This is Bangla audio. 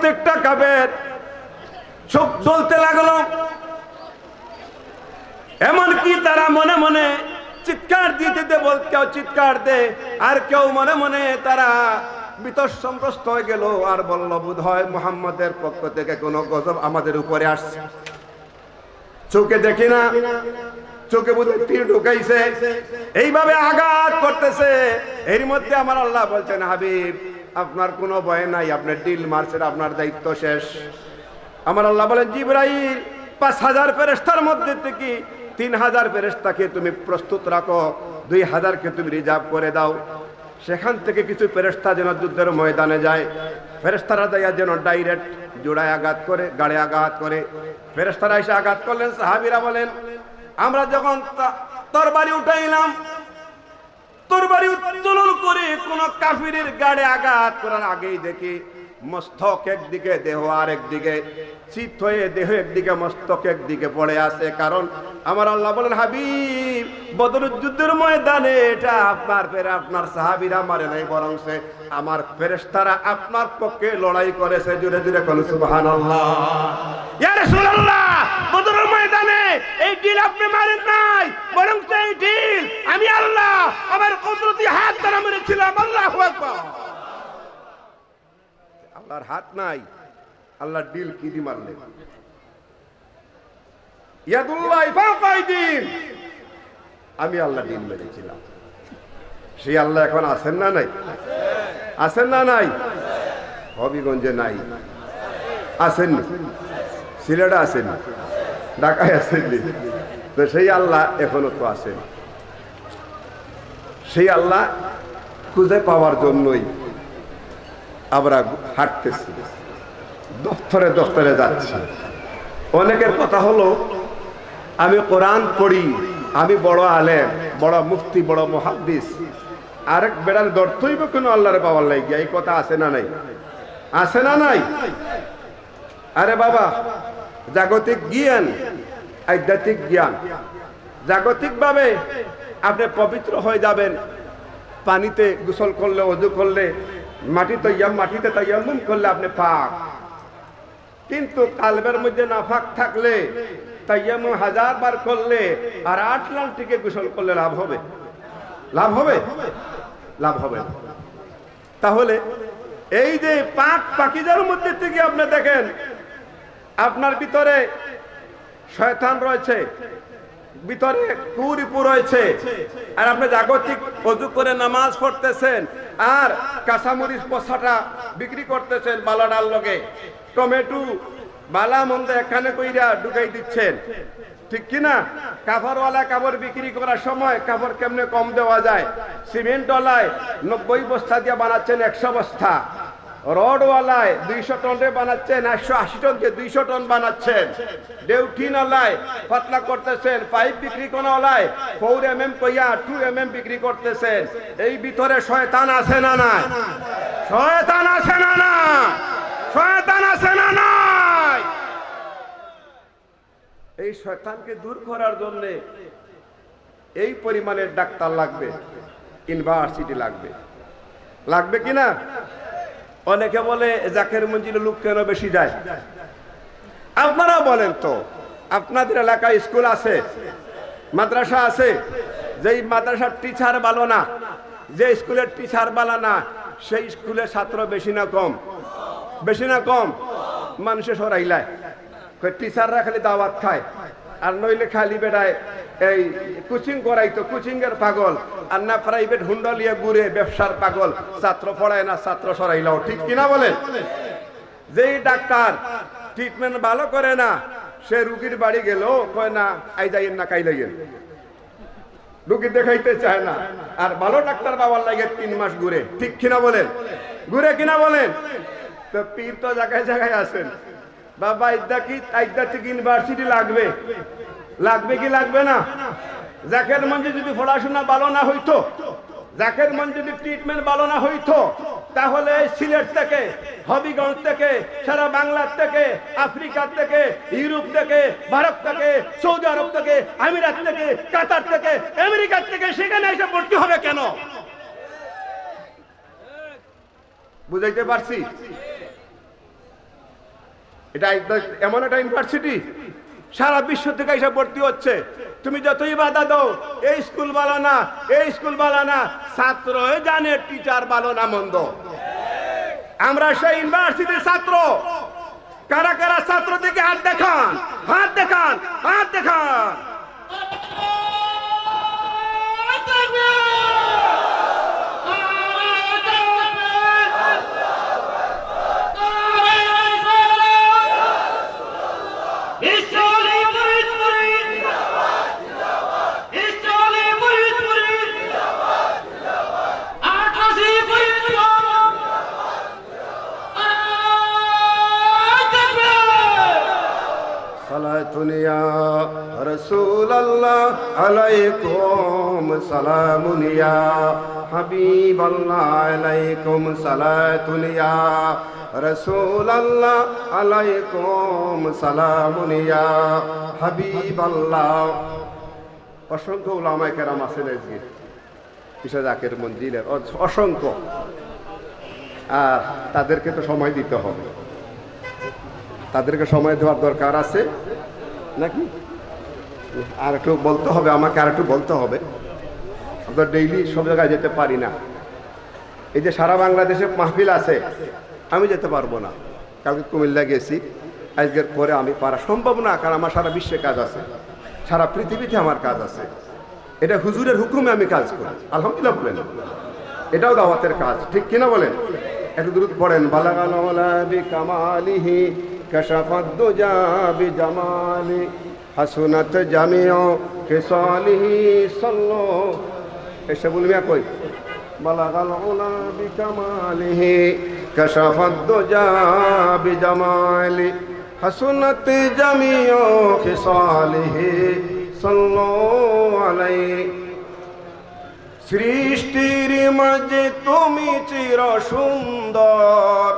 প্রত্যেকটা কাফের চোখ জ্বলতে লাগলো। এমনকি তারা মনে মনে চিৎকার দিতে কেউ চিৎকার দে, আর কেউ মনে মনে তারা বিতর্সন্ত্রস্ত হয়ে গেল আর বলল, বোধ হয় মুহাম্মাদের পক্ষ থেকে কোনো গজব আমাদের উপরে আসছে। চোখে দেখি না, চোখে বোধ তীর ঢুকাইছে, এইভাবে আঘাত করতেছে। এর মধ্যে আমার আল্লাহ বলছেন, হাবিব আপনার কোনো ভয় নাই, আপনি ডিল মারছেন, আপনার দায়িত্ব শেষ। আমার আল্লাহ বলেন, জিবরাইল 5000 ফেরেশতার মধ্যে থেকে 3000 ফেরেশতাকে তুমি প্রস্তুত রাখো, 2000কে তুমি রিজার্ভ করে দাও। সেখান থেকে কিছু ফেরেশতা যেন যুদ্ধের ময়দানে যায়, ফেরেশতারা যাইয়া যেন ডাইরেক্ট জোড়ায় আঘাত করে, গাড়ে আঘাত করে। ফেরেশতারা এসে আঘাত করলেন। সাহাবীরা বলেন, আমরা যখন তরবারি উঠাইলাম, তরবারি উত্তোলন করে কোন কাফিরের গাড়ে আঘাত করার আগেই দেখি মস্তক একদিকে, দেহ আর একদিকে, চিত হয়ে দেহ একদিকে, মস্তক একদিকে পড়ে আছে। কারণ আমার আল্লাহ বলেন, হাবিব বদরের যুদ্ধের ময়দানে এটা আপনার সাহাবীরা মারে নাই, বরং আমার ফেরেশতারা আপনার পক্ষে লড়াই করেছে। জোরে জোরে বলুন সুবহানাল্লাহ। ইয়া রাসূলুল্লাহ, বদরের ময়দানে এই ডিল আপনি মারেন নাই, বরং এই ডিল আমি আল্লাহ আমার কুদরতি হাত দ্বারা মেরেছিলাম। আল্লাহু আকবার। আল্লাহর হাত নাই, আল্লাহর ডিল কি দি মারলেন? ইয়াদুল্লাহ ফাওকা আইদিহিম, আমি আল্লাহ ডিল মেরেছিলাম। সেই আল্লাহ এখন আছেন না নাই? আছেন না নাই? হবিগঞ্জে নাই, আছেন? সিলেটে আছেন, ঢাকায় আছেন? তো সেই আল্লাহ এখনো তো আছেন। সেই আল্লাহ খুঁজে পাওয়ার জন্যই আমরা হাঁটতেছি, দফতরে দফতরে যাচ্ছি। অনেকের কথা হলো, আমি কোরআন পড়ি, আমি বড় আলেম, বড় মুফতি, বড় মুহাদ্দিস, আরেক বেড়ার দর্থইব কোনো আল্লাহরে পাওয়ার লাগিয়া। এই কথা আছে না নাই? আছে না নাই? আরে বাবা, জাগতিক জ্ঞান, আধ্যাত্মিক জ্ঞান। জাগতিক ভাবে আপনি পবিত্র হয়ে যাবেন, পানিতে গোসল করলে, ওযু করলে, মাটিতে তায়াম্মুম করলে আপনি পাক। কিন্তু কালবের মধ্যে নাফাক থাকলে তায়াম্মুম 1000 বার করলে আর আটলান্টিকে গোসল করলে লাভ হবে? লাভ হবে? লাভ হবে না। তাহলে এই যে পাক পাকিজার মধ্যে থেকে আপনি দেখেন, আপনার ভিতরে শয়তান রয়েছে, ভিতরে কুরিপু রয়েছে, আর আপনি জাগতিক ওযু করে নামাজ পড়তেছেন, আর কাঁচামরিচ পচাটা বিক্রি করতেছেন বালাডার লগে, টমেটো বালা মন্দ এখানে কইরা ঢুকাই দিচ্ছেন, ঠিক কিনা? কাপড়ওয়ালা কাপড় বিক্রি করার সময় কাপড় কেমনে কম দেওয়া যায়, সিমেন্টওয়ালায় 90 বস্তা দিয়ে বানাচ্ছেন 100 বস্তা, রডওয়ালায় 200 টনে বানাচ্ছেন, 180 টনকে 200 টন বানাচ্ছেন, ডেউটিনওয়ালায় পাতলা করতেছেন, পাইপ বিক্রি কোনওয়ালায় 4 mm কইয়া 2 mm বিক্রি করতেছেন। এই ভিতরে শয়তান আছে না নাই? শয়তান আছে না না? শয়তান আছে না নাই? এই শয়তানকে দূর করার জন্য এই পরিমাণের ডাক্তার লাগবে, ইউনিভার্সিটি লাগবে, লাগবে কিনা? অনেকে বলে জাকের মঞ্জিলে লোক কেন বেশি যায়? আপনারা বলেন তো, আপনাদের এলাকায় স্কুল আছে, মাদ্রাসা আছে, যেই মাদ্রাসার টিচার ভালো না, যে স্কুলের টিচার ভালো না, সেই স্কুলের ছাত্র বেশি না কম? বেশি না কম? মানুষে সরাইলায় টিচাররা খালি দাওয়াত খায়, আর নইলে খালি বেড়ায় এই কোচিং করাইতো, কোচিং এর পাগল, আর না প্রাইভেট হুন্ডা লিয়ে ঘুরে ব্যবসার পাগল, ছাত্র পড়ায় না, ছাত্র সরাইলাও, ঠিক কিনা বলেন? যেই ডাক্তার ট্রিটমেন্ট ভালো করে না, সে রুগীর বাড়ি গেল কয় না আই যাইয়েন না, কাই লাগেন, রুগী দেখাইতে চায় না, আর ভালো ডাক্তার পাওয়ার লাগে 3 মাস ঘুরে, ঠিক কিনা বলেন? ঘুরে কিনা বলেন? তো পীর তো জায়গায় জায়গায় আছেন। বাবা আধ্যাত্মিক ইউনিভার্সিটি লাগবে, লাগবে কি লাগবে না? জাকের মঞ্জে যদি পড়াশোনা ভালো না হইতো, জাকের মঞ্জে যদি ট্রিটমেন্ট ভালো না হইতো, তাহলে সিলেট থেকে, হবিগঞ্জ থেকে, সারা বাংলার থেকে, আফ্রিকার থেকে, ইউরোপ থেকে, ভারত থেকে, সৌদি আরব থেকে, আমিরাত থেকে, কাতার থেকে, আমেরিকার থেকে সেখানে এসে ভর্তি হবে কেন? বুঝাইতে পারছি? এটা এমন একটা ইউনিভার্সিটি সারা বিশ্ব থেকে এসে ভর্তি হচ্ছে। তুমি যতই বাধা দাও, এই স্কুল ভালো না, এই স্কুল ভালো না, ছাত্র জানে টিচার ভালো না মন্দ। আমরা সেই ইউনিভার্সিটির ছাত্র। কারা কারা ছাত্র থেকে হাত দেখান, হাত দেখান, হাত দেখান। সালাতুন ইয়া রাসূলুল্লাহ আলাইকুম সালামুন ইয়া হাবিবাল্লাহ আলাইকুম সালাতুন ইয়া রাসূলুল্লাহ আলাইকুম সালামুন ইয়া হাবিবাল্লাহ। অসংখ্য উলামায়ে কেরাম আছেন আজকে ঈশা জাকের মঞ্জিলের, অসংখ্য। আর তাদেরকে তো সময় দিতে হবে, তাদেরকে সময় দেওয়ার দরকার আছে নাকি? আর একটু বলতে হবে, আমাকে আর একটু বলতে হবে। আমরা ডেইলি সব জায়গায় যেতে পারি না। এই যে সারা বাংলাদেশে মাহফিল আছে, আমি যেতে পারবো না। কালকে কুমিল্লা গেছি, আজকের পরে আমি পারা সম্ভব না, কারণ আমার সারা বিশ্বে কাজ আছে, সারা পৃথিবীতে আমার কাজ আছে। এটা হুজুরের হুকুমে আমি কাজ করি, আলহামদুলিল্লাহ বলেন। এটাও দাওয়াতের কাজ, ঠিক কিনা বলেন? একটু দূর পড়েন। বালাগাল ওয়ালা বিকামালিহি কাশাফাদ দুজা বিজামালি হাসুনাত জামিউ খিসালিহি সাল্লু। এসে বলবি কই? বালাগাল ওয়ালা বিকামালিহি কাশাফাদ দুজা বিজামালি হাসুনাত জামিউ খিসালিহি সাল্লু আলাইহি। সৃষ্টির মাঝে তুমি চির সুন্দর,